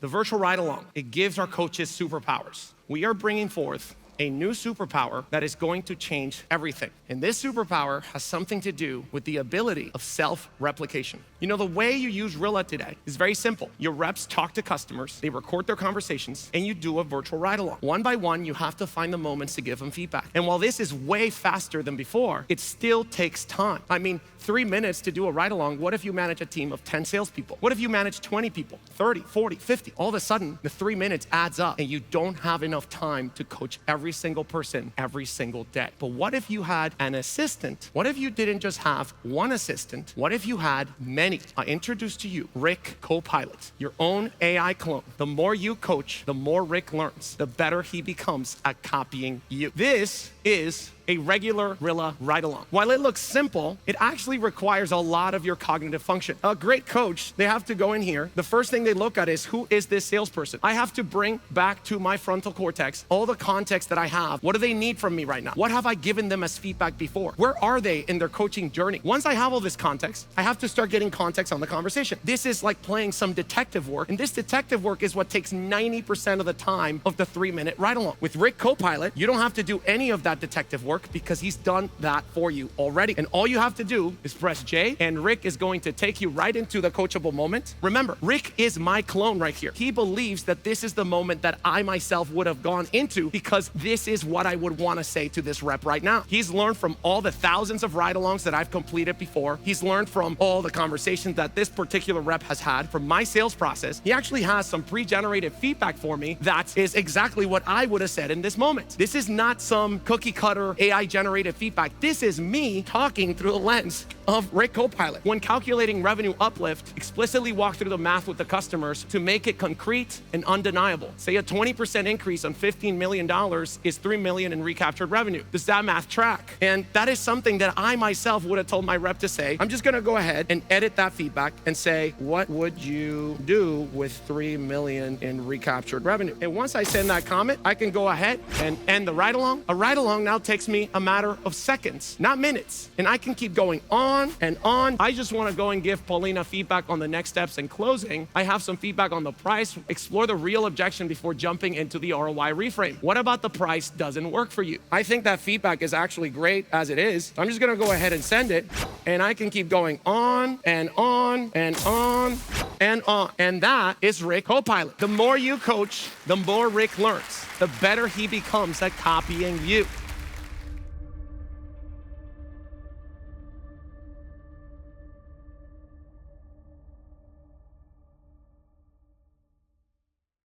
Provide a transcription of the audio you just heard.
The virtual ride-along, it gives our coaches superpowers. We are bringing forth a new superpower that is going to change everything. And this superpower has something to do with the ability of self-replication. You know, the way you use Rilla today is very simple. Your reps talk to customers, they record their conversations, and you do a virtual ride-along. One by one, you have to find the moments to give them feedback. And while this is way faster than before, it still takes time. I mean, 3 minutes to do a ride-along. What if you manage a team of 10 salespeople? What if you manage 20 people, 30, 40, 50? All of a sudden, the 3 minutes adds up and you don't have enough time to coach every single person every single day. But what if you had an assistant? What if you didn't just have one assistant? What if you had many? I introduce to you Rick Copilot, your own AI clone. The more you coach, the more Rick learns, the better he becomes at copying you. This is a regular Rilla ride-along. While it looks simple, it actually requires a lot of your cognitive function. A great coach, they have to go in here. The first thing they look at is, who is this salesperson? I have to bring back to my frontal cortex all the context that I have. What do they need from me right now? What have I given them as feedback before? Where are they in their coaching journey? Once I have all this context, I have to start getting context on the conversation. This is like playing some detective work, and this detective work is what takes 90% of the time of the 3-minute ride-along. With Rick Copilot, you don't have to do any of that detective work because he's done that for you already. And all you have to do is press J, and Rick is going to take you right into the coachable moment. Remember, Rick is my clone right here. He believes that this is the moment that I myself would have gone into because this is what I would want to say to this rep right now. He's learned from all the thousands of ride-alongs that I've completed before. He's learned from all the conversations that this particular rep has had from my sales process. He actually has some pre-generated feedback for me that is exactly what I would have said in this moment. This is not some cookie cutter AI generated feedback. This is me talking through the lens of Rick Copilot. When calculating revenue uplift, explicitly walk through the math with the customers to make it concrete and undeniable. Say a 20% increase on $15 million is $3 million in recaptured revenue. Does that math track? And that is something that I myself would have told my rep to say. I'm just gonna go ahead and edit that feedback and say, what would you do with $3 million in recaptured revenue? And once I send that comment, I can go ahead and end the ride-along. A ride-along now takes me a matter of seconds, not minutes. And I can keep going on and on. I just want to go and give Paulina feedback on the next steps and closing. I have some feedback on the price. Explore the real objection before jumping into the ROI reframe. What about the price doesn't work for you? I think that feedback is actually great as it is. I'm just going to go ahead and send it, and I can keep going on and on and on and on. And that is Rick Copilot. The more you coach, the more Rick learns, the better he becomes at copying you.